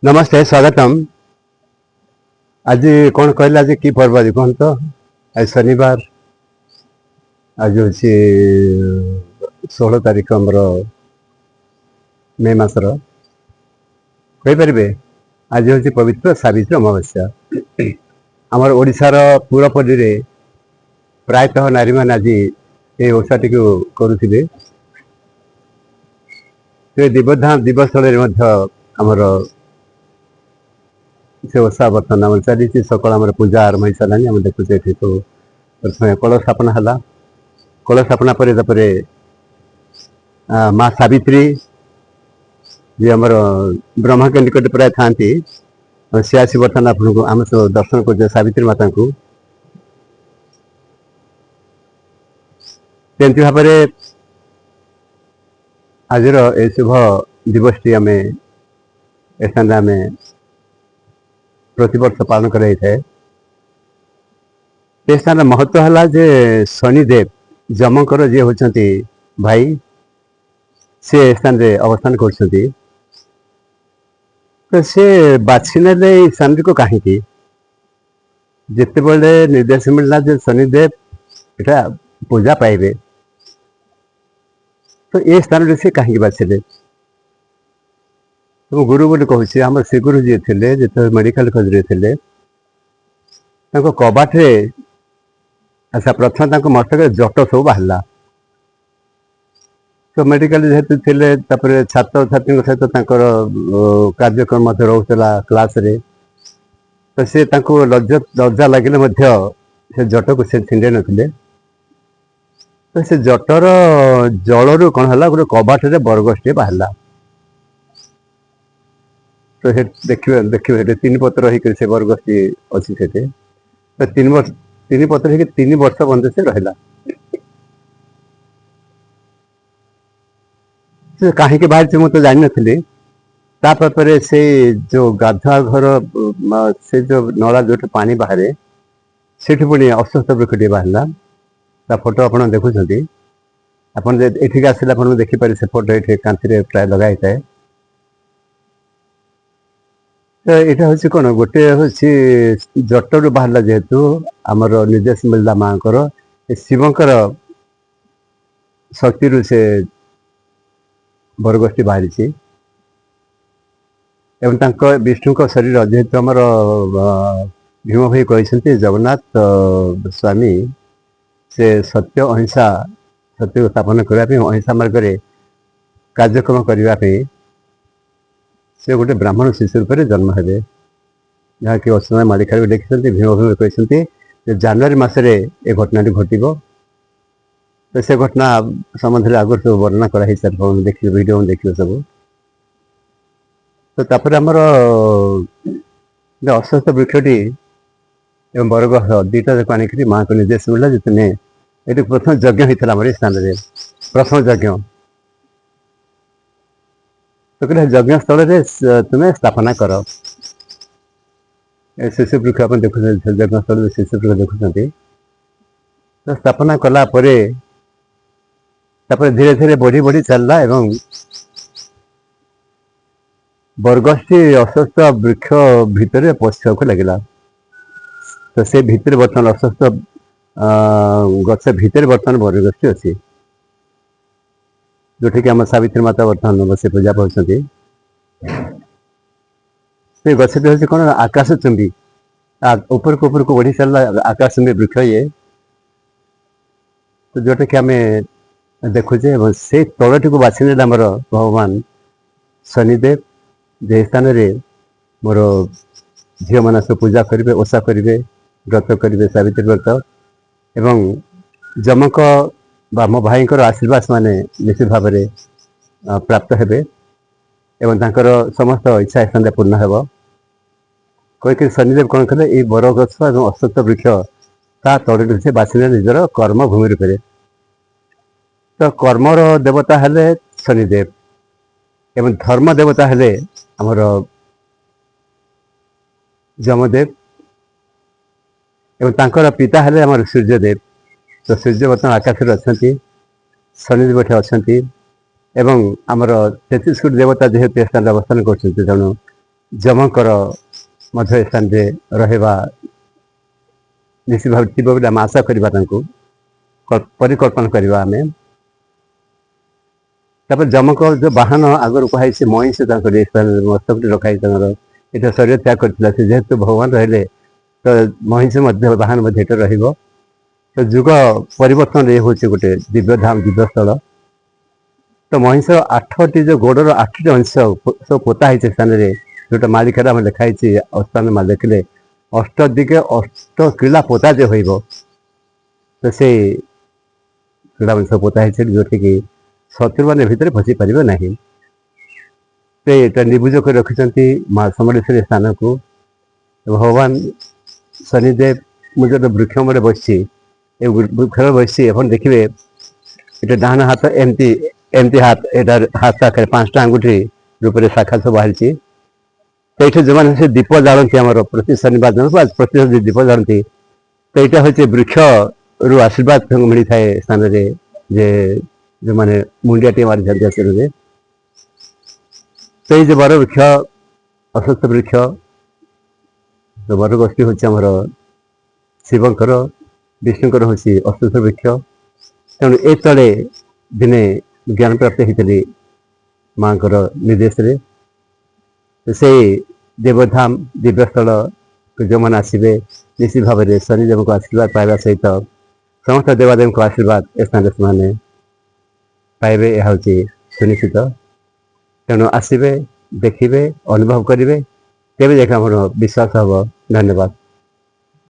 नमस्ते स्वागतम। आज कौन कहले आज की पर्व आज कहन तो आज शनिवार। आज हूँ 16 तारीख आमर मे मासर कहींपारे। आज हूँ पवित्र सावित्री अमावस्या। आमर ओडिशार पूरपल्ली रे प्रायतः नारी मान आज ये ओषाटी को करुथिले। दिवस आमर से ओषा बर्तमान आम चली सकाल आम पूजा आरंभ हो सारा आम देखुचे तो प्रथम कलश स्थापना है। कलश स्थापना पर माँ सावित्री जी आम ब्रह्मा के निकट प्राय था सी आसी बर्तमान आपको आम सब दर्शन कर सावित्री माता को तेमती भाव आज ये शुभ दिवस टी आम स्थान आम प्रतिवर्ष पालन कराई स्थान महत्व है जे शनिदेव जमकर जी होती भाई से स्थान रे अवस्थान कर तो से बाछी ने स्थान को कहीं जिते बड़े निर्देश मिलला जे शनिदेव इटा पूजा पाइबे तो ये स्थान से कहीं बाछिले। तो गुरु बोली कहूँ आम श्री गुरु जी थे जो मेडिकल खोज थे कबाटे अच्छा प्रथम मस्तक जट सब बाहर तो मेडिकल जेहेतु थे छात्र छात्री सहित कार्यक्रम रोला क्लास रे तो सी लज्जा लगे से जट को से छिंडे नथिले। तो से जटर जलू कौन है गोटे कबाटे बरगछटे बाहर तो देखिए 3 पत्र से बरगछटी अच्छी से तो 3 पत्र 3 वर्ष बंद से रहा कहीं बाहर मुझे जानी नी से जो गाधुआ घर से जो नला जो पानी बाहर से पुणी अस्वस्थ वृक्ष बाहर फोटो आप देखुं आपठी आसला देखिपारे से फोटो ये कांथी प्राय लगाई थाए। तो यहाँ हूँ कौन गोटे हूँ जटर बाहर जेहेतु आमर निर्देश मिलला माँ शिवंकर शक्ति से बरगछटी बाहरी विष्णु का शरीर जेहेतु आमर भीम भाई कहते जगन्नाथ स्वामी से सत्य अहिंसा सत्य को स्थापन करने अहिंसा मार्ग में कार्यक्रम करने से गोटे ब्राह्मण शिशु रूप में जन्म हे जहाँकि असमय मालिका देखते भीम भीम कहते जनवरी मसरे ये घटना घटव तो से घटना संबंध आगुरी सब वर्णना कराई सारे देख वीडियो देखिए सब। तो तापर आमर अस्वस्थ वृक्षटी एवं बरगछ दुईटा जाक आनिक माँ को निर्देश मिलला जितने ये प्रथम यज्ञ होता है स्थान में प्रथम यज्ञ तो कहते यज्ञ स्थल तुम्हें स्थापना कर शिशु वृक्ष आप देखुं यज्ञ स्थल शिशु वृक्ष देखुं तो स्थापना कलापर धीरे धीरे बढ़ी बढ़ी चलला एवं बरगछटी अस्वस्थ वृक्ष भितर पशा को लगे तो से भितर बर्तमान अस्वस्थ गछ भितर बर्तमान बरगछटी अच्छी जोटि आम सावित्री माता बर्तमान बस पूजा पाती से गछटी हूँ कौन आकाश चुंबी ऊपर को बढ़ी चलला आकाश चुंबी वृक्ष ये तो जोटा कि आम देखुचे से तलटी को बाछी ने आमर भगवान शनिदेव जे स्थान मोर झील मान सब पूजा करेंगे ओषा करेंगे व्रत करेंगे सावित्री व्रत एवं जमक मो भाई आशीर्वाद माने निश्चित भाव में प्राप्त हेबे एवं तांकर समस्त इच्छा स्थान पूर्ण हेब कहीकि शनिदेव कौन कले ये बरगछ और अस्वस्थ वृक्ष ता तले से बाछी निजर कर्म भूमि रूप तो कर्मर देवता हेले शनिदेव एवं धर्म देवता हेले आमर जमदेव एवं तांकर पिता हेले आमर सूर्यदेव तो सूर्य बर्तमान आकाश अच्छा शनिदेव अच्छा एवं आमर 33 कोटी देवता जेहेतु स्थान अवस्थान कर ଯମଙ୍କର ମଧ୍ୟ ଏ ସ୍ଥାନରେ ରହିବା ନିଶ୍ଚିତ ଭାବରେ ଥିବ ବୋଲି ଆମେ ଆଶା କରିବା, ତାଙ୍କୁ ପରିକଳ୍ପନା କରିବା ଆମେ। ତାପରେ ଯମଙ୍କ ଯୋଉ ବାହନ ଆଗରୁ କୁହାଯାଇଛି ମହିଷ, ତାଙ୍କର ଏ ସ୍ଥାନରେ ମସ୍ତକଟି ରଖାଯାଇଛି, ତାଙ୍କର ଏଟା ଶରୀର ତ୍ୟାଗ କରିଥିଲା। ସେ ଯେହେତୁ ଭଗବାନ ରହିଲେ ତ ମହିଷ ମଧ୍ୟ ବାହନ ମଧ୍ୟ ଏଟା ରହିବ। ତ ଯୁଗ ପରିବର୍ତ୍ତନ ଏ ହେଉଛି ଗୋଟେ ଦିବ୍ୟ ଧାମ, ଦିବ୍ୟ ସ୍ଥଳ। ତ ମହିଷର 8ଟି ଯୋଉ ଗୋଡର 8ଟି ଅଂଶ ସବୁ ପୋତା ହେଇଛି ସ୍ଥାନରେ, ଯୋଉଟା ମାଳିକାରେ ଆମେ ଲେଖା ହେଇଛି। ସ୍ଥାନ ଦେଖିଲେ ଅଷ୍ଟଦିଗେ ଅଷ୍ଟ କ୍ରୀଡ଼ା ପୋତା ଯେ ହୋଇବ, ତ ସେଇ କ୍ରୀଡ଼ା ଅଂଶ ପୋତା ହେଇଛି, ଯୋଉଠିକି ଶତ୍ରୁମାନେ ଭିତରେ ପଶି ପାରିବେ ନାହିଁ। ସେ ଏଟା ନିବୁଜ କରି ରଖିଛନ୍ତି ମା ସମଲେଶ୍ୱରୀ ସ୍ଥାନକୁ। ଭଗବାନ ଶନିଦେବ, ମୁଁ ଯୋଉଟା ବୃକ୍ଷ ମୂଳେ ବସିଛି, ଏ ବୃକ୍ଷରେ ବସିଛି, ଆପଣ ଦେଖିବେ ଏଟା ଡାହାଣ ହାତ ଏମିତି ଏମିତି ହାତ, ଏଟା ହାତ ପାଖରେ 5ଟା ଆଙ୍ଗୁଠି ରୂପରେ ଶାଖା ସବୁ ବାହାରିଛି। ସେଇଠି ଯେଉଁମାନେ ସେ ଦୀପ ଜାଳନ୍ତି, ଆମର ପ୍ରତି ଶନିବାର ଦିନ ପ୍ରତି ଦୀପ ଜାଳନ୍ତି, ତ ଏଇଟା ହେଉଛି ବୃକ୍ଷରୁ ଆଶୀର୍ବାଦ ମିଳିଥାଏ ସ୍ଥାନରେ, ଯେ ଯେଉଁମାନେ ମୁଣ୍ଡିଆଟିଏ ମାରିଥାନ୍ତି ଆଶୀର୍ବାଦରେ। ସେଇ ଯେ ବର ବୃକ୍ଷ, ଅଶ୍ୱତ୍ଥ ବୃକ୍ଷ, ବରଗଛଟି ହେଉଛି ଆମର ଶିବଙ୍କର, ବିଷ୍ଣୁଙ୍କର ହେଉଛି ଅଶ୍ୱତ୍ଥ ବୃକ୍ଷ। ତେଣୁ ଏ ତଳେ ଦିନେ ଜ୍ଞାନ ପ୍ରାପ୍ତ ହେଇଥିଲି ମାଙ୍କର ନିର୍ଦ୍ଦେଶରେ। ସେଇ ଦେବଧାମ, ଦିବ୍ୟସ୍ଥଳ ଯେଉଁମାନେ ଆସିବେ, ନିଶ୍ଚିତ ଭାବରେ ଶନିଦେବଙ୍କ ଆଶୀର୍ବାଦ ପାଇବା ସହିତ ସମସ୍ତ ଦେବାଦେବଙ୍କ ଆଶୀର୍ବାଦ ଏ ସ୍ଥାନରେ ସେମାନେ ପାଇବେ, ଏହା ହେଉଛି ସୁନିଶ୍ଚିତ। ତେଣୁ ଆସିବେ, ଦେଖିବେ, ଅନୁଭବ କରିବେ, ତେବେ ଯାଇକି ଆମର ବିଶ୍ୱାସ ହେବ। ଧନ୍ୟବାଦ।